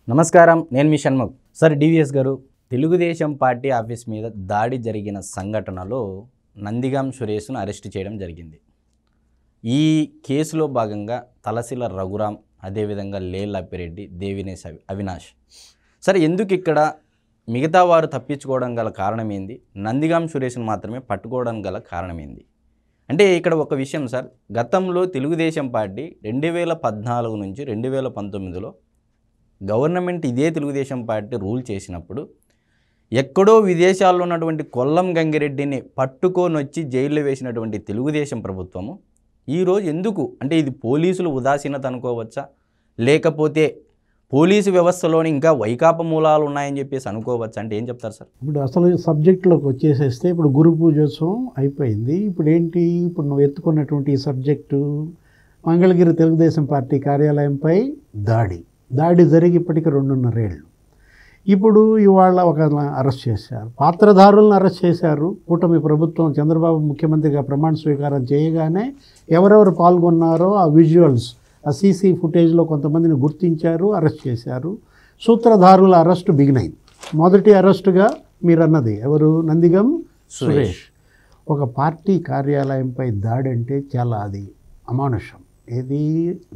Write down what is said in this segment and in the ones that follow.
నమస్కారం, నేను మీ Shanmukh. Sir DVS గారు, తెలుగుదేశం పార్టీ ఆఫీస్ మీద దాడి జరిగిన సంఘటనలో నందిగాం సురేష్ను అరెస్ట్ చేయడం జరిగింది. ఈ కేసులో భాగంగా తలసిల రఘురాం, అదేవిధంగా లేలప్పిరెడ్డి, దేవినేశ్ అవినాష్. సరే, ఎందుకు ఇక్కడ మిగతా వారు తప్పించుకోవడం గల కారణం ఏంది, నందిగాం సురేష్ను మాత్రమే పట్టుకోవడం గల కారణం ఏంది? అంటే ఇక్కడ ఒక విషయం సార్, గతంలో తెలుగుదేశం పార్టీ 2014 నుంచి 2019లో గవర్నమెంట్ ఇదే తెలుగుదేశం పార్టీ రూల్ చేసినప్పుడు ఎక్కడో విదేశాల్లో ఉన్నటువంటి కొల్లం గంగిరెడ్డిని పట్టుకొని వచ్చి జైల్లో వేసినటువంటి తెలుగుదేశం ప్రభుత్వము ఈరోజు ఎందుకు, అంటే ఇది పోలీసులు ఉదాసీనత అనుకోవచ్చా, లేకపోతే పోలీసు వ్యవస్థలోని ఇంకా వైకాపా మూలాలు ఉన్నాయని చెప్పేసి అనుకోవచ్చా? అంటే ఏం చెప్తారు సార్? ఇప్పుడు అసలు సబ్జెక్టులోకి వచ్చేసేస్తే ఇప్పుడు గురు పూజోత్సవం అయిపోయింది. ఇప్పుడు ఏంటి, ఇప్పుడు నువ్వు ఎత్తుకున్నటువంటి ఈ సబ్జెక్టు మంగళగిరి తెలుగుదేశం పార్టీ కార్యాలయంపై దాడి జరిగి ఇప్పటికి 2.5 ఏళ్ళు. ఇప్పుడు ఇవాళ ఒక అరెస్ట్ చేశారు, పాత్రధారులను అరెస్ట్ చేశారు. కూటమి ప్రభుత్వం చంద్రబాబు ముఖ్యమంత్రిగా ప్రమాణ స్వీకారం చేయగానే ఎవరెవరు పాల్గొన్నారో ఆ విజువల్స్, ఆ సీసీ ఫుటేజ్లో కొంతమందిని గుర్తించారు, అరెస్ట్ చేశారు. సూత్రధారుల అరెస్టు బిగినైంది. మొదటి అరెస్టుగా మీరన్నది ఎవరు, నందిగం సురేష్. ఒక పార్టీ కార్యాలయంపై దాడి అంటే చాలా అది అమానుషం. ఇది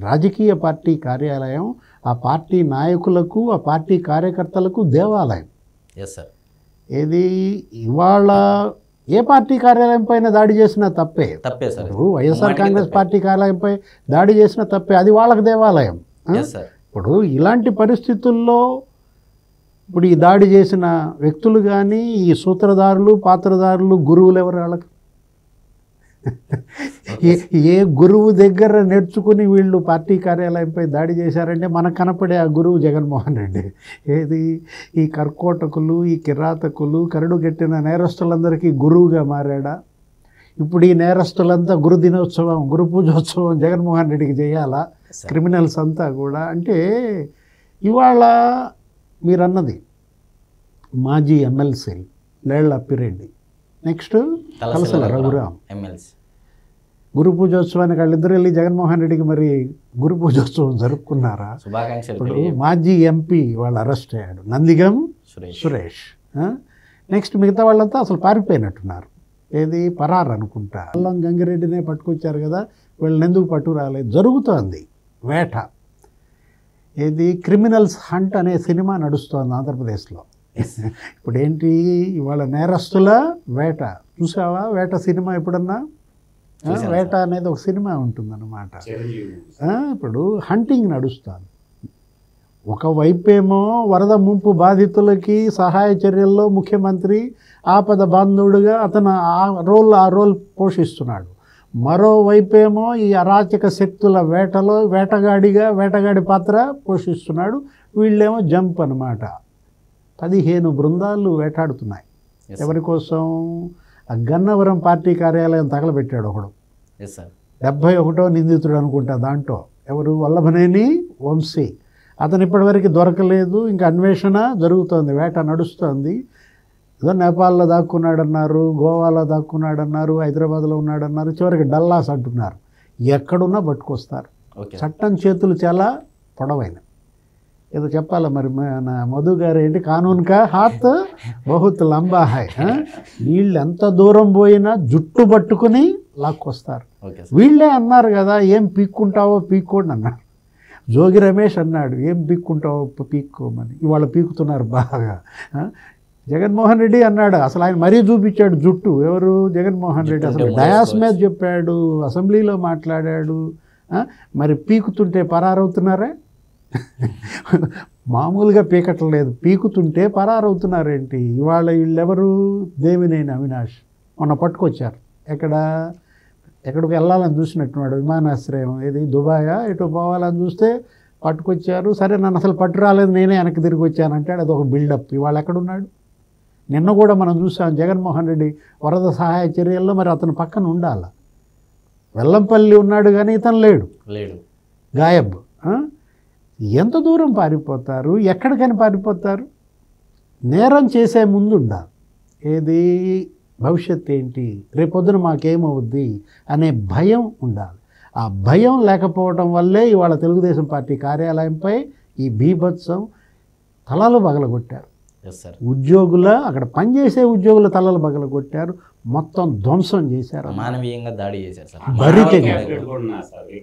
రాజకీయ పార్టీ కార్యాలయం, ఆ పార్టీ నాయకులకు, ఆ పార్టీ కార్యకర్తలకు దేవాలయం. Yes sir. ఇది ఇవాళ ఏ పార్టీ కార్యాలయం పైన దాడి చేసినా తప్పే సార్. వైఎస్ఆర్ కాంగ్రెస్ పార్టీ కార్యాలయంపై దాడి చేసినా తప్పే, అది వాళ్ళకి దేవాలయం. ఇప్పుడు ఇలాంటి పరిస్థితుల్లో ఇప్పుడు ఈ దాడి చేసిన వ్యక్తులు కానీ, ఈ సూత్రధారులు, పాత్రధారులు, గురువులు ఎవరు వాళ్ళకి? ఏ గురువు దగ్గర నేర్చుకుని వీళ్ళు పార్టీ కార్యాలయంపై దాడి చేశారంటే మనకు కనపడే ఆ గురువు జగన్మోహన్ రెడ్డి. ఏది, ఈ కర్కోటకులు, ఈ కిరాతకులు, కరడుగట్టిన నేరస్తులందరికీ గురువుగా మారాడా? ఇప్పుడు ఈ నేరస్తులంతా గురు దినోత్సవం, గురు పూజోత్సవం జగన్మోహన్ రెడ్డికి చేయాలా? క్రిమినల్స్ అంతా కూడా. అంటే ఇవాళ మీరన్నది మాజీ ఎమ్మెల్సీ లేళ్లప్పిరెడ్డి, నెక్స్ట్ తలసిల రఘురాం గురు పూజోత్సవానికి వాళ్ళిద్దరు వెళ్ళి జగన్మోహన్ రెడ్డికి మరి గురు పూజోత్సవం జరుపుకున్నారా? ఇప్పుడు మాజీ ఎంపీ వాళ్ళు అరెస్ట్ అయ్యాడు, నందిగం సురేష్. నెక్స్ట్ మిగతా వాళ్ళంతా అసలు పారిపోయినట్టున్నారు. ఏది, పరారు అనుకుంటా. కొల్లం గంగిరెడ్డినే పట్టుకొచ్చారు కదా, వీళ్ళని ఎందుకు పట్టు రాలేదు? జరుగుతోంది వేట. ఏది, క్రిమినల్స్ హంట్ అనే సినిమా నడుస్తోంది ఆంధ్రప్రదేశ్లో. ఇప్పుడు ఏంటి, ఇవాళ నేరస్తుల వేట. చూసావా వేట సినిమా ఎప్పుడన్నా? వేట అనేది ఒక సినిమా ఉంటుందన్నమాట. ఇప్పుడు హంటింగ్ నడుస్తుంది. ఒకవైపేమో వరద ముంపు బాధితులకి సహాయ చర్యల్లో ముఖ్యమంత్రి ఆపద బాంధవుడుగా అతను ఆ రోల్ పోషిస్తున్నాడు. మరోవైపేమో ఈ అరాచక శక్తుల వేటలో వేటగాడి పాత్ర పోషిస్తున్నాడు. వీళ్ళేమో జంప్ అన్నమాట. 15 బృందాలు వేటాడుతున్నాయి. ఎవరి కోసం? ఆ గన్నవరం పార్టీ కార్యాలయం తగలబెట్టాడు ఒకడు, 71వ నిందితుడు అనుకుంటా. దాంట్లో ఎవరు, వల్లభనేని వంశీ. అతను ఇప్పటివరకు దొరకలేదు. ఇంకా అన్వేషణ జరుగుతోంది, వేట నడుస్తోంది. ఏదో నేపాల్లో దాక్కున్నాడన్నారు, గోవాలో దాక్కున్నాడన్నారు, హైదరాబాద్లో ఉన్నాడన్నారు, చివరికి డల్లాస్ అంటున్నారు. ఎక్కడున్నా పట్టుకొస్తారు. చట్టం చేతులు చాలా పొడవైన. ఏదో చెప్పాలా మరి, మన మధు గారు ఏంటి, కానూన్ కా హాత్ బహుత్ లంబా హై. వీళ్ళు ఎంత దూరం పోయినా జుట్టు పట్టుకుని లాక్కొస్తారు. వీళ్ళే అన్నారు కదా, ఏం పీక్కుంటావో పీక్కోండి అన్నారు. జోగి రమేష్ అన్నాడు, ఏం పీక్కుంటావో పీక్కోమని. ఇవాళ పీకుతున్నారు బాగా. జగన్మోహన్ రెడ్డి అన్నాడు, అసలు ఆయన మరీ చూపించాడు జుట్టు. ఎవరు? జగన్మోహన్ రెడ్డి. అసలు డయాస్ మీద చెప్పాడు, అసెంబ్లీలో మాట్లాడాడు. మరి పీకుతుంటే పరారవుతున్నారే? మామూలుగా పీకట్లేదు, పీకుతుంటే పరారవుతున్నారేంటి? ఇవాళ వీళ్ళెవరు? దేవినేని అవినాష్ మొన్న పట్టుకొచ్చారు. ఎక్కడికి వెళ్ళాలని చూసినట్టున్నాడు, విమానాశ్రయం. ఏది, దుబాయా ఎటు పోవాలని చూస్తే పట్టుకొచ్చారు. సరే, నన్ను అసలు పట్టు రాలేదు, నేనే వెనక్కి తిరిగి వచ్చానంటాడు. అదొక బిల్డప్. ఇవాళ ఎక్కడున్నాడు? నిన్న కూడా మనం చూసాం జగన్మోహన్ రెడ్డి వరద సహాయ చర్యల్లో. మరి అతను పక్కన ఉండాలి. వెల్లంపల్లి ఉన్నాడు కానీ ఇతను లేడు, గాయబ్. ఎంత దూరం పారిపోతారు? ఎక్కడికైనా పారిపోతారు? నేరం చేసే ముందు ఉండాలి. ఏది, భవిష్యత్ ఏంటి, రేపొద్దున మాకేమవుద్ది అనే భయం ఉండాలి. ఆ భయం లేకపోవడం వల్లే ఇవాళ తెలుగుదేశం పార్టీ కార్యాలయంపై ఈ బీభత్సం. తలలు పగలగొట్టారు. Yes sir. ఉద్యోగుల అక్కడ పనిచేసే ఉద్యోగుల తలలు పగలగొట్టారు, మొత్తం ధ్వంసం చేశారు. మానవీయంగా దాడి చేశారు సార్. బరి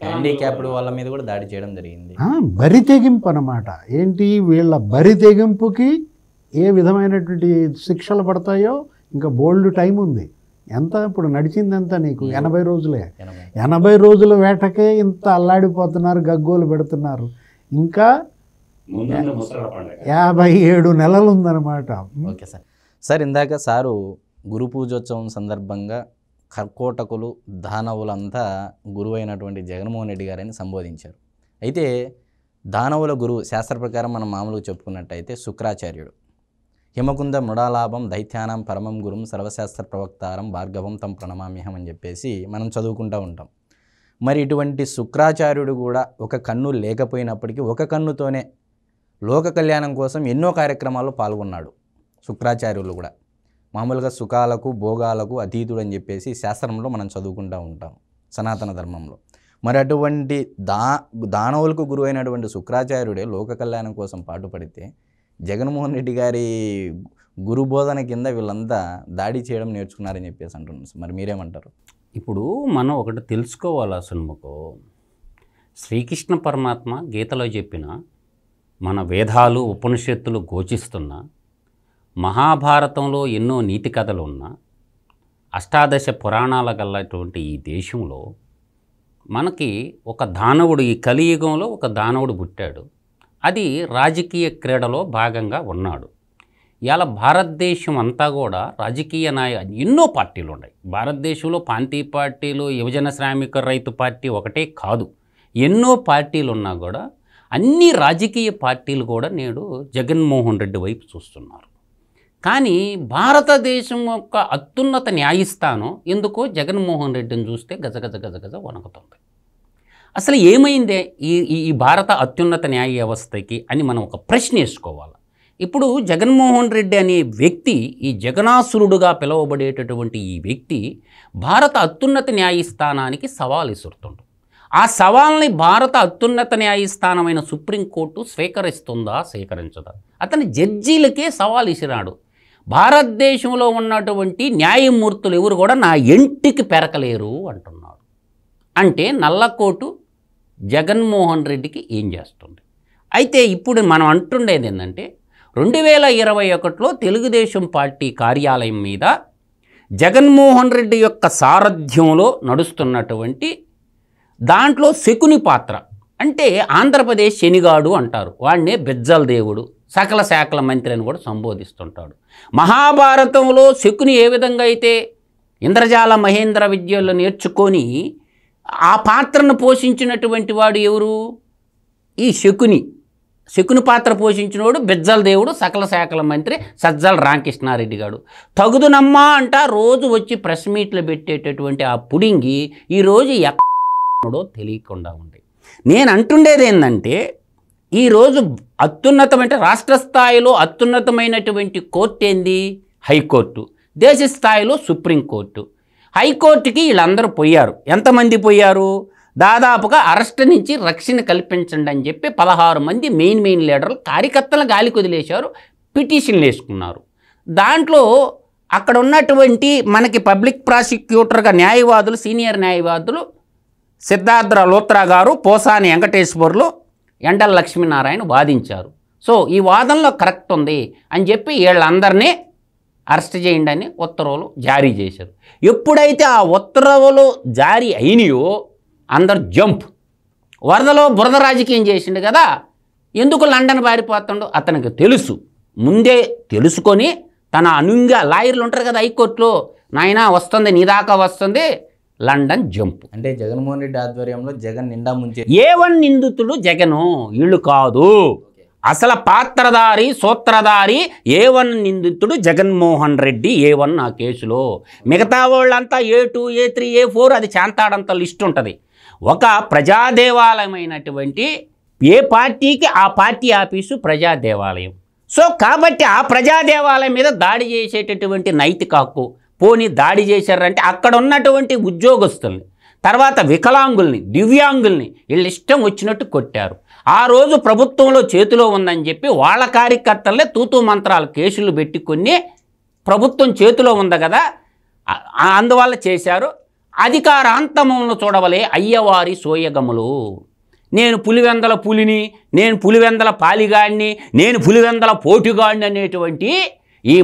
హ్యాండిక్యాప్డ్ వాళ్ళ మీద కూడా దాడి చేయడం జరిగింది. బరి తెగింపు అన్నమాట. ఏంటి వీళ్ళ బరి తెగింపుకి ఏ విధమైనటువంటి శిక్షలు పడతాయో ఇంకా బోల్డ్ టైం ఉంది. ఎంత ఇప్పుడు నడిచింది ఎంత నీకు 80 రోజులే. 80 రోజుల వేటకే ఇంత అల్లాడిపోతున్నారు, గగ్గోలు పెడుతున్నారు. ఇంకా 57 నెలలు ఉందన్నమాట. Okay sir. సార్ ఇందాక సారు గురు పూజోత్సవం సందర్భంగా కర్కోటకులు దానవులంతా గురువు అయినటువంటి జగన్మోహన్ రెడ్డి గారిని సంబోధించారు. అయితే దానవుల గురువు శాస్త్ర ప్రకారం మనం మామూలుగా చెప్పుకున్నట్టయితే శుక్రాచార్యుడు. హిమకుంద మృడాలాభం దైత్యానం పరమం గురుం సర్వశాస్త్ర ప్రవక్తారం భార్గవం తం ప్రణమామ్యహం అని చెప్పేసి మనం చదువుకుంటూ ఉంటాం. మరి ఇటువంటి శుక్రాచార్యుడు కూడా ఒక కన్ను లేకపోయినప్పటికీ ఒక కన్నుతోనే లోక కళ్యాణం కోసం ఎన్నో కార్యక్రమాల్లో పాల్గొన్నాడు. శుక్రాచార్యులు కూడా మామూలుగా సుఖాలకు భోగాలకు అతీతుడు అని చెప్పేసి శాస్త్రంలో మనం చదువుకుంటూ ఉంటాం సనాతన ధర్మంలో. మరి అటువంటి దానవులకు గురువు అయినటువంటి శుక్రాచార్యుడే లోక కళ్యాణం కోసం పాటుపడితే జగన్మోహన్ రెడ్డి గారి గురు బోధన కింద వీళ్ళంతా దాడి చేయడం నేర్చుకున్నారని చెప్పేసి అంటున్నారు. మరి మీరేమంటారు? ఇప్పుడు మనం ఒకటి తెలుసుకోవాలి. అసలు శ్రీకృష్ణ పరమాత్మ గీతలో చెప్పిన మన వేదాలు ఉపనిషత్తులు ఘోషిస్తున్న మహాభారతంలో ఎన్నో నీతి కథలు ఉన్న అష్టాదశ పురాణాల గలటువంటి ఈ దేశంలో మనకి ఒక దానవుడు, ఈ కలియుగంలో ఒక దానవుడు పుట్టాడు. అది రాజకీయ క్రీడలో భాగంగా ఉన్నాడు. ఇవాళ భారతదేశం అంతా కూడా రాజకీయ ఎన్నో పార్టీలు ఉన్నాయి. భారతదేశంలో ప్రాంతీయ పార్టీలు, యువజన శ్రామిక రైతు పార్టీ ఒకటే కాదు, ఎన్నో పార్టీలు ఉన్నా కూడా అన్ని రాజకీయ పార్టీలు కూడా నేడు జగన్మోహన్ రెడ్డి వైపు చూస్తున్నారు. కానీ భారతదేశం యొక్క అత్యున్నత న్యాయస్థానం ఎందుకో జగన్మోహన్ రెడ్డిని చూస్తే గజగజ గజగజ వణుకుతుంది. అసలు ఏమైందే ఈ భారత అత్యున్నత న్యాయ వ్యవస్థకి అని మనం ఒక ప్రశ్న వేసుకోవాలి. ఇప్పుడు జగన్మోహన్ రెడ్డి అనే వ్యక్తి, ఈ జగనాసురుడుగా పిలువబడేటటువంటి ఈ వ్యక్తి భారత అత్యున్నత న్యాయస్థానానికి సవాల్ విసురుతుండు. ఆ సవాల్ని భారత అత్యున్నత న్యాయస్థానమైన సుప్రీంకోర్టు స్వీకరిస్తుందా స్వీకరించదా? అతని జడ్జీలకే సవాల్ విసిరాడు. భారతదేశంలో ఉన్నటువంటి న్యాయమూర్తులు ఎవరు కూడా నా ఇంటికి పెరకలేరు అంటున్నాడు. అంటే నల్లకోటు జగన్మోహన్ రెడ్డికి ఏం చేస్తుంది? అయితే ఇప్పుడు మనం అంటుండేది ఏంటంటే 2021లో తెలుగుదేశం పార్టీ కార్యాలయం మీద జగన్మోహన్ రెడ్డి యొక్క సారథ్యంలో నడుస్తున్నటువంటి దాంట్లో శకుని పాత్ర, అంటే ఆంధ్రప్రదేశ్ శనిగాడు అంటారు, వాడినే బెజ్జల దేవుడు, సకల శాఖల మంత్రి అని కూడా సంబోధిస్తుంటాడు. మహాభారతంలో శకుని ఏ విధంగా అయితే ఇంద్రజాల మహేంద్ర విద్యలు నేర్చుకొని ఆ పాత్రను పోషించినటువంటి వాడు ఎవరు? ఈ శకుని పాత్ర పోషించినవాడు బెజ్జల దేవుడు, సకల శాఖల మంత్రి సజ్జల రామకృష్ణారెడ్డి గారు. తగుదునమ్మా అంట రోజు వచ్చి ప్రెస్ మీట్లు పెట్టేటటువంటి ఆ పుడింగి ఈరోజు ఎక్కడో తెలియకుండా ఉంది. నేను అంటుండేది ఏంటంటే ఈరోజు అత్యున్నతమైన రాష్ట్ర స్థాయిలో అత్యున్నతమైనటువంటి కోర్టు ఏంది? హైకోర్టు. దేశ స్థాయిలో సుప్రీంకోర్టు. హైకోర్టుకి వీళ్ళందరూ పోయారు. ఎంతమంది పోయారు? దాదాపుగా అరెస్ట్ నుంచి రక్షణ కల్పించండి అని చెప్పి 16 మంది మెయిన్ లీడర్లు కార్యకర్తలు గాలి కొదిలేశారు, పిటిషన్లు వేసుకున్నారు. దాంట్లో అక్కడ ఉన్నటువంటి మనకి పబ్లిక్ ప్రాసిక్యూటర్గా న్యాయవాదులు, సీనియర్ న్యాయవాదులు సిద్ధార్థ లోత్రా గారు, పోసాని వెంకటేశ్వర్లు, ఎండల లక్ష్మీనారాయణ వాదించారు. సో ఈ వాదనలో కరెక్ట్ ఉంది అని చెప్పి వీళ్ళందరినీ అరెస్ట్ చేయండి అని ఉత్తర్వులు జారీ చేశారు. ఎప్పుడైతే ఆ ఉత్తర్వులు జారీ అయినాయో అందరు జంప్. వరదలో బురద రాజకీయం చేసిండు కదా, ఎందుకు లండన్ పారిపోతాడు అతనికి తెలుసు. ముందే తెలుసుకొని తన అనుంగా లాయర్లు ఉంటారు కదా హైకోర్టులో, నాయనా వస్తుంది నీ దాకా వస్తుంది, లండన్ జంప్. అంటే జగన్మోహన్ రెడ్డి ఆధ్వర్యంలో జగన్ నిండా ముంచే A1 నిందితుడు జగను, వీళ్ళు కాదు. అసలు పాత్రధారి సూత్రధారి A1 నిందితుడు జగన్మోహన్ రెడ్డి. A1 ఆ కేసులో. మిగతా వాళ్ళంతా A2 A3 A4 అది చాంతాడంత లిస్ట్ ఉంటుంది. ఒక ప్రజాదేవాలయమైనటువంటి ఏ పార్టీకి ఆ పార్టీ ఆఫీసు ప్రజాదేవాలయం. సో కాబట్టి ఆ ప్రజాదేవాలయం మీద దాడి చేసేటటువంటి నైతిక హక్కు. పోనీ దాడి చేశారంటే అక్కడ ఉన్నటువంటి ఉద్యోగస్తుల్ని, తర్వాత వికలాంగుల్ని, దివ్యాంగుల్ని వీళ్ళు ఇష్టం వచ్చినట్టు కొట్టారు. ఆ రోజు ప్రభుత్వంలో చేతిలో ఉందని చెప్పి వాళ్ళ కార్యకర్తలే తూతూ మంత్రాలు కేసులు పెట్టుకుని ప్రభుత్వం చేతిలో ఉంది కదా అందువల్ల చేశారు. అధికారాంతమంలో చూడవలే అయ్యవారి సోయగములు. నేను పులివెందల పులిని, నేను పులివెందల పాలిగాడిని, నేను పులివెందల పోటుగాడిని అనేటువంటి ఈ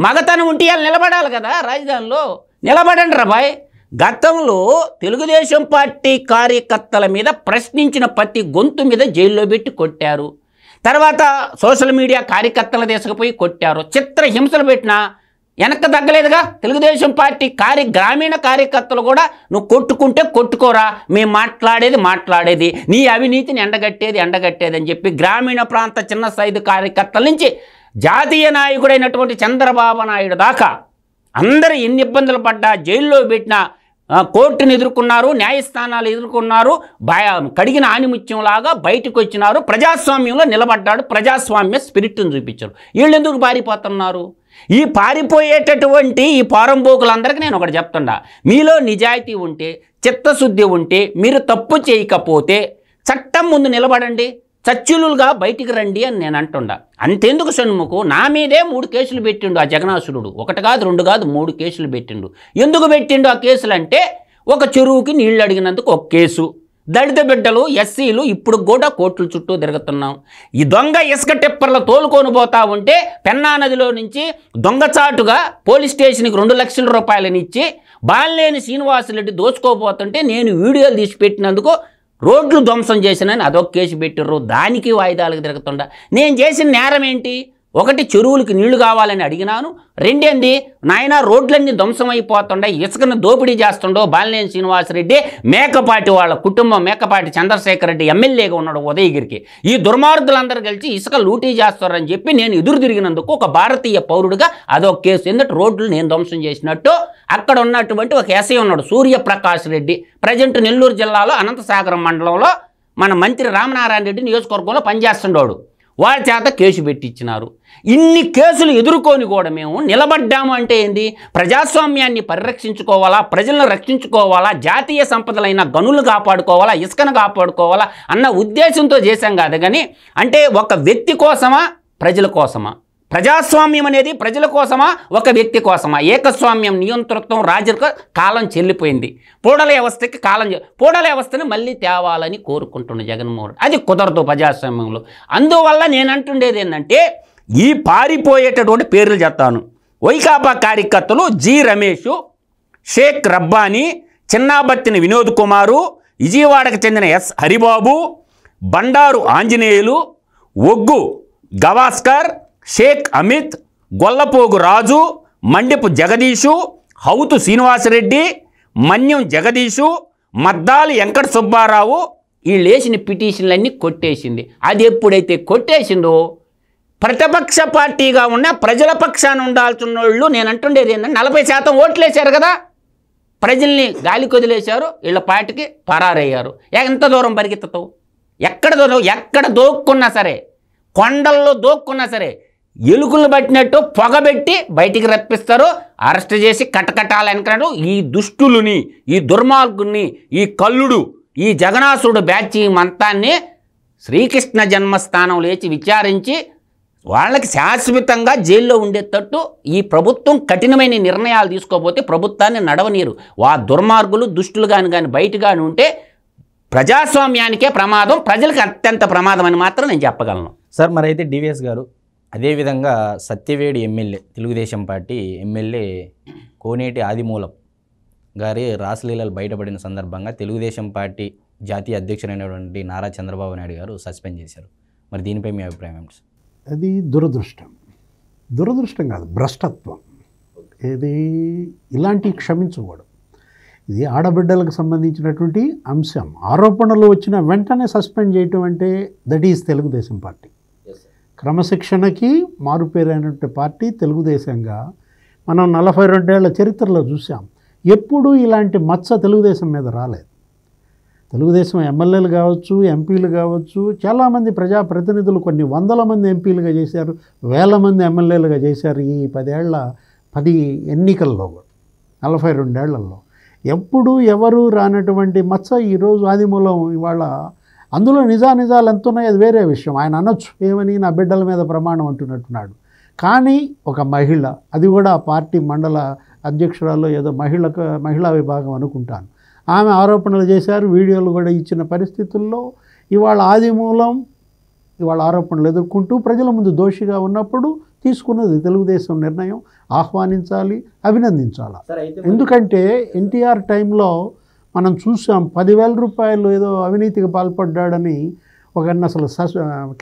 మగతనం ఉంటే వాళ్ళు నిలబడాలి కదా రాజధానిలో. నిలబడండి రా బాయ్. గతంలో తెలుగుదేశం పార్టీ కార్యకర్తల మీద ప్రశ్నించిన ప్రతి గొంతు మీద జైల్లో పెట్టి కొట్టారు. తర్వాత సోషల్ మీడియా కార్యకర్తల తీసుకుపోయి కొట్టారు. చిత్రహింసలు పెట్టినా వెనక్కి తగ్గలేదుగా. తెలుగుదేశం పార్టీ గ్రామీణ కార్యకర్తలు కూడా నువ్వు కొట్టుకుంటే కొట్టుకోరా, మేము మాట్లాడేది నీ అవినీతిని ఎండగట్టేది అని చెప్పి గ్రామీణ ప్రాంత చిన్న స్థాయి కార్యకర్తల నుంచి జాతీయ నాయకుడైనటువంటి చంద్రబాబు నాయుడు దాకా అందరూ ఎన్ని ఇబ్బందులు పడ్డా, జైల్లో పెట్టినా, కోర్టును ఎదుర్కొన్నారు, న్యాయస్థానాలు ఎదుర్కొన్నారు, కడిగిన ఆనిముత్యంలాగా బయటకు వచ్చినారు, ప్రజాస్వామ్యంలో నిలబడ్డాడు, ప్రజాస్వామ్య స్పిరిట్ను చూపించారు. వీళ్ళు ఎందుకు పారిపోతున్నారు? ఈ పారిపోయేటటువంటి ఈ పారంబోకులందరికీ నేను ఒకటి చెప్తున్నా, మీలో నిజాయితీ ఉంటే, చిత్తశుద్ధి ఉంటే, మీరు తప్పు చేయకపోతే చట్టం ముందు నిలబడండి, చచ్చులుగా బయటికి రండి అని నేను అంటుండా. అంతెందుకు షణ్ముఖు, నా మీదే 3 కేసులు పెట్టిండు ఆ జగనాసురుడు. 1 కాదు 2 కాదు 3 కేసులు పెట్టిండు. ఎందుకు పెట్టిండు ఆ కేసులు అంటే, ఒక చెరువుకి నీళ్లు అడిగినందుకు 1 కేసు, దళిత బిడ్డలు ఎస్సీలు ఇప్పుడు కూడా కోర్టుల చుట్టూ తిరుగుతున్నాం. ఈ దొంగ ఇసుక టిప్పర్లు తోలుకొని పోతా ఉంటే పెన్నా నదిలో నుంచి దొంగచాటుగా పోలీస్ స్టేషన్కి 2 లక్షల రూపాయలని ఇచ్చి బాలినేని శ్రీనివాసరెడ్డి దోచుకోపోతుంటే నేను వీడియోలు తీసి పెట్టినందుకు రోడ్లు ధ్వంసం చేసినని అదొక కేసు పెట్టిర్రు. దానికి వాయిదాలకు తిరుగుతుండా. నేను చేసిన నేరం ఏంటి? 1 చెరువులకి నీళ్లు కావాలని అడిగినాను. 2 నాయన రోడ్లన్నీ ధ్వంసమైపోతుండే, ఇసుకను దోపిడీ చేస్తుండో బాలినేని శ్రీనివాసరెడ్డి, మేకపాటి వాళ్ళ కుటుంబం, మేకపాటి చంద్రశేఖర్ రెడ్డి ఎమ్మెల్యేగా ఉన్నాడు ఉదయగిరికి. ఈ దుర్మార్గులందరూ కలిసి ఇసుక లూటీ చేస్తారని చెప్పి నేను ఎదురు తిరిగినందుకు ఒక భారతీయ పౌరుడిగా అదొక కేసు. ఎందుకంటే రోడ్లు నేను ధ్వంసం చేసినట్టు. అక్కడ ఉన్నటువంటి ఒక ఎస్ఐ ఉన్నాడు సూర్యప్రకాష్ రెడ్డి, ప్రజెంట్ నెల్లూరు జిల్లాలో అనంతసాగరం మండలంలో మన మంత్రి రామనారాయణ రెడ్డి నియోజకవర్గంలో పనిచేస్తుండోడు. వారి చేత కేసు పెట్టించినారు. ఇన్ని కేసులు ఎదుర్కొని కూడా మేము నిలబడ్డాము అంటే ఏంది? ప్రజాస్వామ్యాన్ని పరిరక్షించుకోవాలా, ప్రజలను రక్షించుకోవాలా, జాతీయ సంపదలైన గనులు కాపాడుకోవాలా, ఇసుకను కాపాడుకోవాలా అన్న ఉద్దేశంతో చేశాం కాదు. కానీ అంటే ఒక వ్యక్తి కోసమా, ప్రజల కోసమా? ప్రజాస్వామ్యం అనేది ప్రజల కోసమా, ఒక వ్యక్తి కోసమా? ఏకస్వామ్యం, నియంతృత్వం, రాజరిక కాలం చెల్లిపోయింది. పూడల వ్యవస్థకి పూడల వ్యవస్థని మళ్ళీ తేవాలని కోరుకుంటున్న జగన్మోహన్. అది కుదరదు ప్రజాస్వామ్యంలో. అందువల్ల నేను అంటుండేది ఏంటంటే, ఈ పారిపోయేటటువంటి పేర్లు చెప్తాను. వైకాపా కార్యకర్తలు జి రమేష్, షేక్ రబ్బానీ, చిన్నాబత్తిని వినోద్ కుమారు, విజయవాడకు చెందిన ఎస్ హరిబాబు, బండారు ఆంజనేయులు, ఒగ్గు గవాస్కర్, షేక్ అమిత్, గొల్లపోగు రాజు, మండిపు జగదీషు, హౌతు శ్రీనివాసరెడ్డి, మన్యం జగదీషు, మద్దాలి వెంకట సుబ్బారావు వీళ్ళు వేసిన పిటిషన్లన్నీ కొట్టేసింది. అది ఎప్పుడైతే కొట్టేసిందో ప్రతిపక్ష పార్టీగా ఉన్న ప్రజల పక్షాన ఉండాల్సిన వాళ్ళు, నేను అంటుండేది ఏంటంటే 40% ఓట్లేశారు కదా, ప్రజల్ని గాలికి వదిలేశారు, వీళ్ళ పార్టీకి పరారయ్యారు. ఎంత దూరం పరిగెత్తుతావు? ఎక్కడ దోక్కున్నా సరే, కొండల్లో దోక్కున్నా సరే, ఎలుకలు పట్టినట్టు పొగబెట్టి బయటికి రప్పిస్తారు, అరెస్ట్ చేసి కటకటాలనుకున్నాడు. ఈ దుష్టులని, ఈ దుర్మార్గుని, ఈ కల్లుడు, ఈ జగనాసురుడు బ్యాచ్ మంతాన్ని శ్రీకృష్ణ జన్మస్థానం లేచి విచారించి వాళ్ళకి శాశ్వతంగా జైల్లో ఉండేటట్టు ఈ ప్రభుత్వం కఠినమైన నిర్ణయాలు తీసుకోకపోతే ప్రభుత్వాన్ని నడవనీరు. ఆ దుర్మార్గులు, దుష్టులు కానీ బయట ఉంటే ప్రజాస్వామ్యానికే ప్రమాదం, ప్రజలకు అత్యంత ప్రమాదం అని మాత్రం నేను చెప్పగలను. సార్, మరి అయితే డివిఎస్ గారు అదేవిధంగా Satyavedu MLA, Telugu Desam party MLA Koneti Adimulam గారి రాసలీలలు బయటపడిన సందర్భంగా తెలుగుదేశం పార్టీ జాతీయ అధ్యక్షుడైనటువంటి నారా చంద్రబాబు నాయుడు గారు సస్పెండ్ చేశారు. మరి దీనిపై మీ అభిప్రాయం ఏంటి? అది దురదృష్టం కాదు, భ్రష్టత్వం. ఇది ఇలాంటి క్షమించకూడదు. ఇది ఆడబిడ్డలకు సంబంధించినటువంటి అంశం. ఆరోపణలు వచ్చిన వెంటనే సస్పెండ్ చేయటం అంటే దట్ ఈజ్ తెలుగుదేశం పార్టీ. క్రమశిక్షణకి మారుపేరైనటువంటి పార్టీ తెలుగుదేశంగా మనం 42 ఏళ్ల చరిత్రలో చూసాం. ఎప్పుడూ ఇలాంటి మచ్చ తెలుగుదేశం మీద రాలేదు. తెలుగుదేశం ఎమ్మెల్యేలు కావచ్చు, ఎంపీలు కావచ్చు, చాలామంది ప్రజాప్రతినిధులు కొన్ని వందల మంది ఎంపీలుగా చేశారు, వేల మంది ఎమ్మెల్యేలుగా చేశారు ఈ 10 ఎన్నికల్లో, 42 ఏళ్లలో. ఎప్పుడు ఎవరు రానటువంటి మచ్చ ఈరోజు ఆదిమూలం ఇవాళ అందులో నిజాలు ఎంత ఉన్నాయో అది వేరే విషయం. ఆయన అనొచ్చు ఏమని, నా బిడ్డల మీద ప్రమాణం అంటున్నట్టున్నాడు. కానీ ఒక మహిళ, అది కూడా పార్టీ మండల అధ్యక్షురాలు ఏదో మహిళా విభాగం అనుకుంటాను, ఆమె ఆరోపణలు చేశారు, వీడియోలు కూడా ఇచ్చిన పరిస్థితుల్లో ఇవాళ ఆదిమూలం ఇవాళ ఆరోపణలు ఎదుర్కొంటూ ప్రజల ముందు దోషిగా ఉన్నప్పుడు తీసుకున్నది తెలుగుదేశం నిర్ణయం. ఆహ్వానించాలి, అభినందించాలి. ఎందుకంటే ఎన్టీఆర్ టైంలో మనం చూసాం 10,000 రూపాయలు ఏదో అవినీతికి పాల్పడ్డాడని ఒకరిని అసలు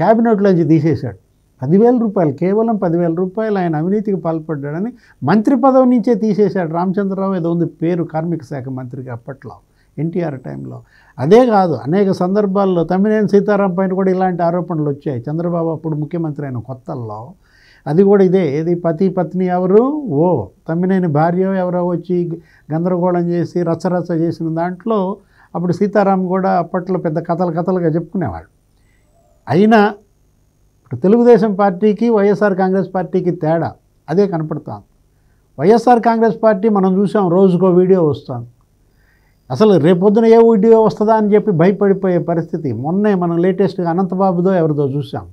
క్యాబినెట్లోంచి తీసేశాడు. 10,000 రూపాయలు, కేవలం 10,000 రూపాయలు ఆయన అవినీతికి పాల్పడ్డాడని మంత్రి పదవి నుంచే తీసేశాడు. రామచంద్రరావు ఏదో ఉంది పేరు, కార్మిక శాఖ మంత్రికి అప్పట్లో ఎన్టీఆర్ టైంలో. అదే కాదు, అనేక సందర్భాల్లో తమ్మినేని సీతారాం పైన కూడా ఇలాంటి ఆరోపణలు వచ్చాయి. చంద్రబాబు అప్పుడు ముఖ్యమంత్రి అయిన కొత్తల్లో అది కూడా ఇదే, ఏది పతి పత్ని ఎవరు, తమ్మినేని భార్య ఎవరో వచ్చి గందరగోళం చేసి రచ్చరచ్చ చేసిన దాంట్లో అప్పుడు సీతారాం కూడా అప్పట్లో పెద్ద కథలుగా చెప్పుకునేవాడు. అయినా ఇప్పుడు తెలుగుదేశం పార్టీకి వైఎస్ఆర్ కాంగ్రెస్ పార్టీకి తేడా అదే కనపడుతుంది. వైఎస్ఆర్ కాంగ్రెస్ పార్టీ మనం చూసాం, రోజుకో వీడియో వస్తుంది. అసలు రేపొద్దున ఏ వీడియో వస్తుందా అని చెప్పి భయపడిపోయే పరిస్థితి. మొన్నే మనం లేటెస్ట్గా అనంతబాబుదో ఎవరిదో చూసాం.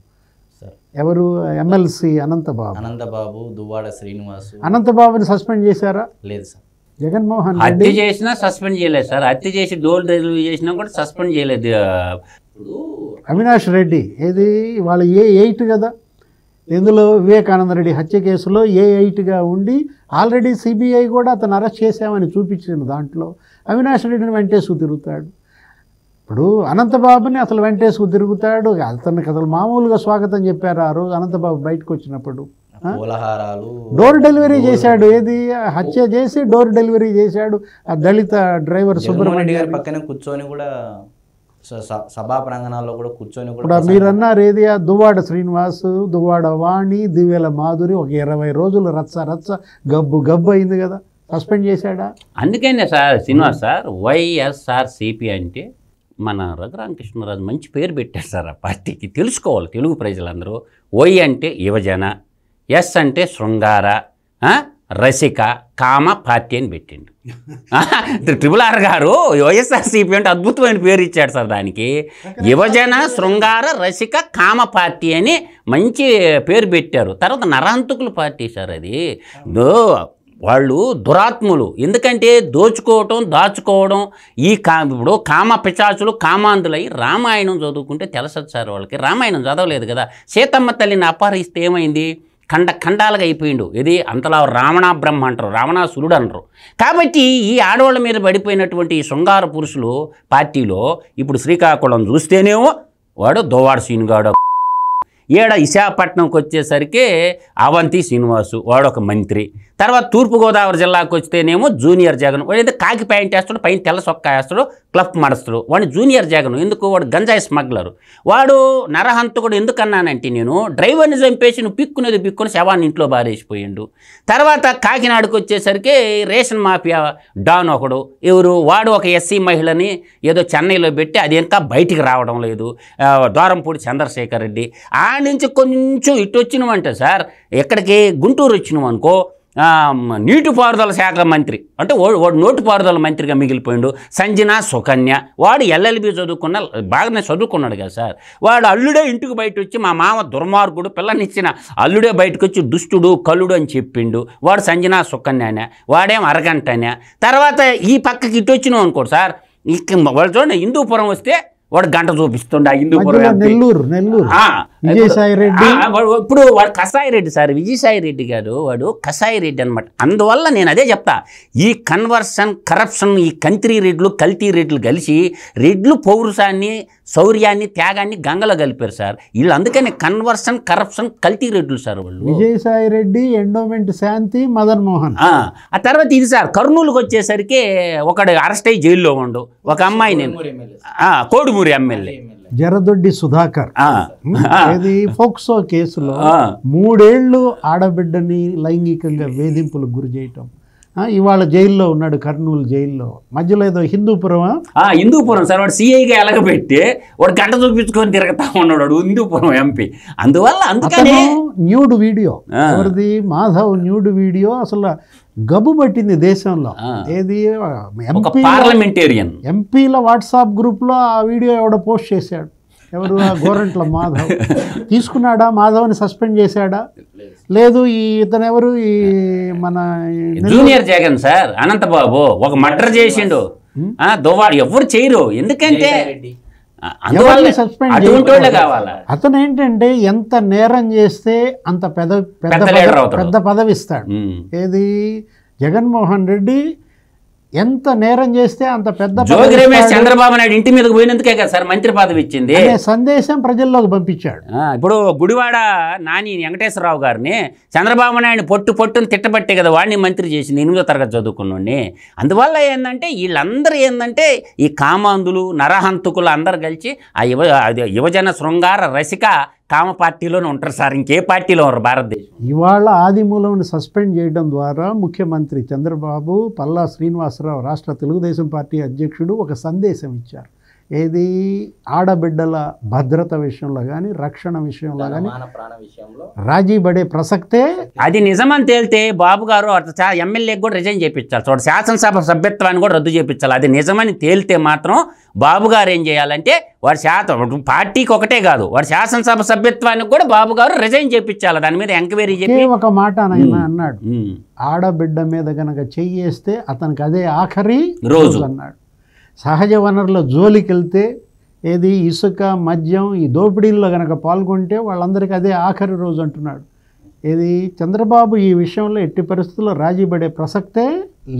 ఎవరు, ఎమ్మెల్సీ అనంతబాబు, దువ్వాడ శ్రీనివాస్. అనంతబాబుని సస్పెండ్ చేశారా? లేదు సార్. జగన్మోహన్ హత్య చేసినా సస్పెండ్ చేయలేదు సార్. హత్య చేసి డోర్ డెలివరీ చేసినా కూడా సస్పెండ్ చేయలేదు. అవినాష్ రెడ్డి ఏది వాళ్ళ A8 కదా, ఇందులో వివేకానంద రెడ్డి హత్య కేసులో A8గా ఉండి ఆల్రెడీ సిబిఐ కూడా అతను అరెస్ట్ చేశామని చూపించిన దాంట్లో అవినాష్ రెడ్డిని వెంటేసుకు తిరుగుతాడు. ఇప్పుడు అనంతబాబుని అసలు వెంటేసుకు తిరుగుతాడు. అతనికి అసలు మామూలుగా స్వాగతం చెప్పారు ఆ రోజు అనంతబాబు బయటకు వచ్చినప్పుడు. డోర్ డెలివరీ చేశాడు, ఏది హత్య చేసి డోర్ డెలివరీ చేశాడు. ఆ దళిత డ్రైవర్ సుబ్రహ్మణ్య గారి పక్కన కూర్చొని కూడా సభా ప్రాంగణాల్లో కూడా కూర్చొని కూడా ఇప్పుడు మీరు అన్నారు ఏది, దువ్వాడ శ్రీనివాస్, దువ్వాడ వాణి, దివ్యల మాధురి ఒక 20 రోజులు రచ్చ గబ్బు అయింది కదా, సస్పెండ్ చేశాడా? అందుకనే సార్ శ్రీనివాస్ సార్, వైఎస్ఆర్సీపీ అంటే మన రఘురామకృష్ణరాజు మంచి పేరు పెట్టారు సార్ ఆ పార్టీకి. తెలుసుకోవాలి తెలుగు ప్రజలందరూ. వై అంటే యువజన, ఎస్ అంటే శృంగార, రసిక, కామ పార్టీ అని పెట్టిండు. RRR గారు వైఎస్ఆర్సీపీ అంటే అద్భుతమైన పేరు ఇచ్చాడు సార్ దానికి. యువజన, శృంగార, రసిక, కామ పార్టీ అని మంచి పేరు పెట్టారు. తర్వాత నరహంతకుల పార్టీ సార్ అది. వాళ్ళు దురాత్ములు. ఎందుకంటే దోచుకోవటం, దాచుకోవడం. ఇప్పుడు కామ పిశాచులు, కామాంధులై రామాయణం చదువుకుంటే తెలుసదు సార్ వాళ్ళకి. రామాయణం చదవలేదు కదా. సీతమ్మ తల్లిని అపహరిస్తే ఏమైంది, ఖండాలుగా అయిపోయిండు. ఇది అంతలా రావణ బ్రహ్మ అంటారు, రావణాసురుడు అంటారు. కాబట్టి ఈ ఆడవాళ్ళ మీద పడిపోయినటువంటి ఈ శృంగార పురుషులు పార్టీలో ఇప్పుడు శ్రీకాకుళం చూస్తేనేమో వాడు దువ్వాడ శ్రీనుగాడు. విశాఖపట్నంకి వచ్చేసరికి అవంతి శ్రీనివాసు, వాడు ఒక మంత్రి. తర్వాత తూర్పుగోదావరి జిల్లాకు వస్తేనేమో జూనియర్ జగన్. వాడు కాకి ప్యాంట్ వేస్తాడు, పైన తెల్ల సొక్కా వేస్తాడు, క్లఫ్ మడస్తాడు. వాడు జూనియర్ జగన్. ఎందుకు? వాడు గంజాయి స్మగ్లరు. వాడు నరహంతకుడు. ఎందుకన్నానంటే నేను డ్రైవర్ని చంపేసి నువ్వు పిక్కుని శవాన్ని ఇంట్లో బారేసిపోయిండు. తర్వాత కాకినాడకు వచ్చేసరికి రేషన్ మాఫియా డాన్ ఒకడు. వాడు ఒక ఎస్సీ మహిళని ఏదో చెన్నైలో పెట్టి అది ఇంకా బయటికి రావడం లేదు. ద్వారంపూడి చంద్రశేఖర్ రెడ్డి. ఆ నుంచి కొంచెం ఇటు వచ్చినామంటే సార్, ఎక్కడికి గుంటూరు వచ్చినాం అనుకో, నీటిపారుదల శాఖ మంత్రి అంటే వాడు నోటిపారుదల మంత్రిగా మిగిలిపోయిండు. సంజన సుకన్య. వాడు LLB బాగానే చదువుకున్నాడు కదా సార్. వాడు అల్లుడే ఇంటికి బయట వచ్చి మా మామ దుర్మార్గుడు, పిల్లనిచ్చిన అల్లుడే బయటకు వచ్చి దుష్టుడు, కల్లుడు అని చెప్పిండు. వాడు సంజన సుకన్యనే. వాడేం అరగంటనే. తర్వాత ఈ పక్కకి ఇటు వచ్చినాం అనుకోడు సార్, వాళ్ళు చూడండి హిందూపురం వస్తే వాడు గంట చూపిస్తుండ. నెల్లూరు ఇప్పుడు వాడు కసాయి రెడ్డి సార్, విజయసాయి రెడ్డి గారు వాడు కసాయి రెడ్డి అనమాట. అందువల్ల నేను అదే చెప్తా, ఈ కన్వర్షన్, కరప్షన్, ఈ కంత్రి రెడ్లు, కల్తీ రెడ్లు కలిసి రెడ్లు పౌరుషాన్ని, శౌర్యాన్ని, త్యాగాన్ని గంగలో కలిపారు సార్ వీళ్ళు. అందుకని కన్వర్షన్, కరప్షన్, కల్తీ రెడ్లు సార్ వాళ్ళు. విజయసాయి రెడ్డి, ఎండోమెంట్ శాంతి, మదన్ మోహన్. ఆ తర్వాత ఇది సార్ కర్నూలుకి వచ్చేసరికి ఒకడు అరెస్ట్ అయ్యి జైల్లో ఉండు. ఒక అమ్మాయి నేను కోడుమూరి ఎమ్మెల్యే జరదొడ్డి సుధాకర్ ఫోక్సో కేసులో 3 ఏళ్ళు ఆడబిడ్డని లైంగికంగా వేధింపులకు గురి చేయటం. ఇవాళ జైల్లో ఉన్నాడు, కర్నూలు జైల్లో. మధ్యలో ఏదో హిందూపురం సార్, వాడు సిఐగా ఎలగబెట్టి వాడు గంట చూపించుకొని తిరుగుతా ఉన్నాడు హిందూపురం ఎంపీ. అందుకని న్యూడ్ వీడియో ఎవరిది, మాధవ్ న్యూడ్ వీడియో అసలు గబ్బు పట్టింది దేశంలో. ఏది పార్లమెంటేరియన్ ఎంపీల వాట్సాప్ గ్రూప్లో ఆ వీడియో ఎవడో పోస్ట్ చేశాడు. ఎవరు ఆ గోరంట్ల మాధవ్ తీసుకున్నాడా? మాధవ్ని సస్పెండ్ చేశాడా? లేదు. ఇతను ఎవరు? ఈ మన జూనియర్ జగన్ సార్ అనంతబాబు ఒక మర్డర్ చేసిండు. దువ్వాడు ఎవరు చేయరు, ఎందుకంటే అతను ఏంటంటే ఎంత నేరం చేస్తే అంత పెద్ద పదవి ఇస్తాడు. ఏది జగన్మోహన్ రెడ్డి ఎంత నేరం చేస్తే అంత పెద్ద చంద్రబాబు నాయుడు ఇంటి మీదకి పోయినందుకే కదా సార్ మంత్రి పదవి ఇచ్చింది. సందేశం ప్రజల్లోకి పంపించాడు. ఇప్పుడు గుడివాడ నాని వెంకటేశ్వరరావు గారిని చంద్రబాబు నాయుడు పొట్టుని తిట్టబట్టే కదా వాడిని మంత్రి చేసింది, 8వ తరగతి చదువుకున్నోడిని. అందువల్ల ఏంటంటే వీళ్ళందరూ ఏంటంటే ఈ కామాంధులు నరహంతకులు అందరు కలిసి ఆ యువజన శృంగార రసిక కామ పార్టీలోనే ఉంటారు సార్, ఇంకే పార్టీలో ఉన్నారు భారతదేశం. ఇవాళ ఆదిమూలంని సస్పెండ్ చేయడం ద్వారా ముఖ్యమంత్రి చంద్రబాబు, పల్లా శ్రీనివాసరావు రాష్ట్ర తెలుగుదేశం పార్టీ అధ్యక్షుడు ఒక సందేశం ఇచ్చారు. ఏది ఆడబిడ్డల భద్రత విషయంలో కానీ రక్షణ విషయంలో కానీ రాజీ పడే ప్రసక్తే. అది నిజమని తేలితే బాబు గారు ఎమ్మెల్యేకి కూడా రిజైన్ చేయించాలి, చూడ శాసనసభ సభ్యత్వాన్ని కూడా రద్దు చేయించాలి. అది నిజమని తేలితే మాత్రం బాబు గారు ఏం చేయాలంటే వాడు పార్టీకి ఒకటే కాదు వాడు శాసనసభ సభ్యత్వానికి కూడా బాబు గారు రిజైన్ చేయించాలి. దాని మీద ఎంక్వైరీ చేసి ఒక మాట అన్నాడు, ఆడబిడ్డ మీద కనుక చెయ్యేస్తే అతనికి అదే ఆఖరి రోజు అన్నాడు. సహజ వనరుల జోలికి వెళ్తే ఏది ఇసుక మద్యం ఈ దోపిడీల్లో కనుక పాల్గొంటే వాళ్ళందరికీ అదే ఆఖరి రోజు అంటున్నాడు. ఏది చంద్రబాబు ఈ విషయంలో ఎట్టి పరిస్థితుల్లో రాజీ పడే ప్రసక్తే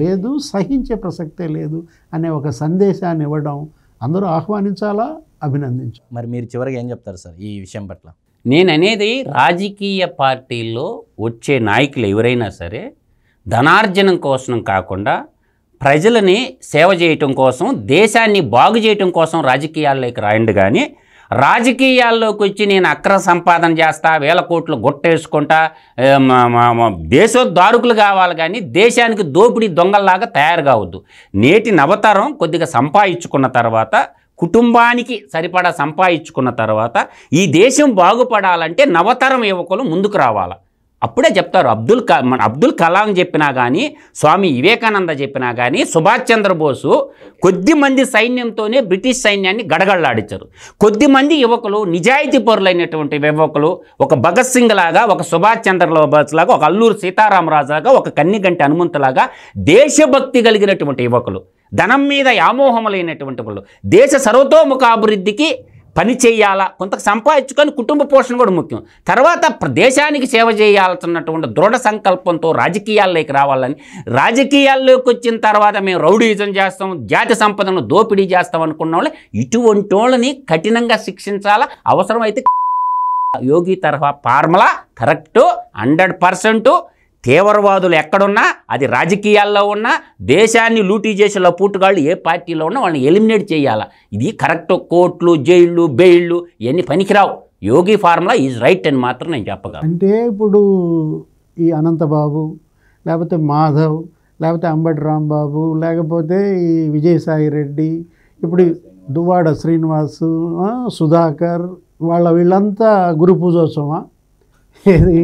లేదు, సహించే ప్రసక్తే లేదు అనే ఒక సందేశాన్ని ఇవ్వడం అందరూ ఆహ్వానించాలా, అభినందించాలి. మరి మీరు చివరిగా ఏం చెప్తారు సార్ ఈ విషయం పట్ల? నేననేది రాజకీయ పార్టీల్లో వచ్చే నాయకులు ఎవరైనా సరే ధనార్జనం కోసం కాకుండా ప్రజలని సేవ చేయటం కోసం, దేశాన్ని బాగు చేయటం కోసం రాజకీయాల్లోకి రాయండి. కానీ రాజకీయాల్లోకి వచ్చి నేను అక్రమ సంపాదన చేస్తా, 1000 కోట్లు గొట్టేసుకుంటా, దేశోద్ధారకులు కావాలి కానీ దేశానికి దోపిడీ దొంగల్లాగా తయారు కావద్దు. నేటి నవతరం కొద్దిగా సంపాదించుకున్న తర్వాత, కుటుంబానికి సరిపడా సంపాదించుకున్న తర్వాత ఈ దేశం బాగుపడాలంటే నవతరం యువకులు ముందుకు రావాలి. అప్పుడే చెప్తారు. అబ్దుల్ కలాం చెప్పినా కానీ, స్వామి వివేకానంద చెప్పినా కానీ, సుభాష్ చంద్రబోసు కొద్దిమంది సైన్యంతోనే బ్రిటిష్ సైన్యాన్ని గడగడలాడించారు. కొద్దిమంది యువకులు, నిజాయితీ పరులైనటువంటి యువకులు, ఒక భగత్ సింగ్ లాగా, ఒక సుభాష్ చంద్రబోస్ లాగా, ఒక అల్లూరు సీతారామరాజు లాగా, ఒక కన్నిగంటి హనుమంతులాగా దేశభక్తి కలిగినటువంటి యువకులు, ధనం మీద వ్యామోహములైనటువంటి వాళ్ళు, దేశ సర్వతోముఖాభివృద్ధికి పని చేయాలా, కొంత సంపాదించుకొని కుటుంబ పోషణ కూడా ముఖ్యం. తర్వాత దేశానికి సేవ చేయాల్సినటువంటి దృఢ సంకల్పంతో రాజకీయాల్లోకి రావాలని, రాజకీయాల్లోకి వచ్చిన తర్వాత మేము రౌడీజం చేస్తాం, జాతి సంపదను దోపిడీ చేస్తాం అనుకున్న వాళ్ళు ఇటువంటి వాళ్ళని కఠినంగా శిక్షించాలా. అవసరమైతే యోగి తరహా ఫార్ములా కరెక్టు 100%. తీవ్రవాదులు ఎక్కడున్నా, అది రాజకీయాల్లో ఉన్నా, దేశాన్ని లూటీ చేసే లపూటుగాళ్ళు ఏ పార్టీలో ఉన్నా వాళ్ళని ఎలిమినేట్ చేయాలా. ఇది కరెక్ట్. కోర్టులు, జైళ్ళు, బెయిళ్ళు ఇవన్నీ పనికిరావు. యోగి ఫార్ములా ఈజ్ రైట్ అని మాత్రం నేను చెప్పగలను. అంటే ఇప్పుడు ఈ అనంతబాబు, లేకపోతే మాధవ్, లేకపోతే అంబటి రాంబాబు, లేకపోతే ఈ విజయసాయి రెడ్డి, ఇప్పుడు దువ్వాడ శ్రీనివాసు, సుధాకర్, వీళ్ళంతా గురు పూజోత్సవమా? ఏది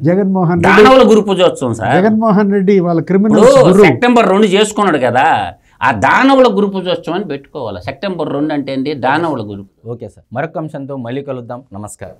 జగన్మోహన్ రెడ్డి గురు పూజోత్సవం సార్. జగన్మోహన్ రెడ్డి వాళ్ళ క్రిమినల్ సెప్టెంబర్ 2 చేసుకున్నాడు కదా, ఆ దానవుల గురు పూజోత్సవం అని పెట్టుకోవాలి. సెప్టెంబర్ 2 అంటే ఏంటి? దానవుల గురు. ఓకే సార్, మరొక అంశంతో మళ్ళీ కలుద్దాం. నమస్కారం.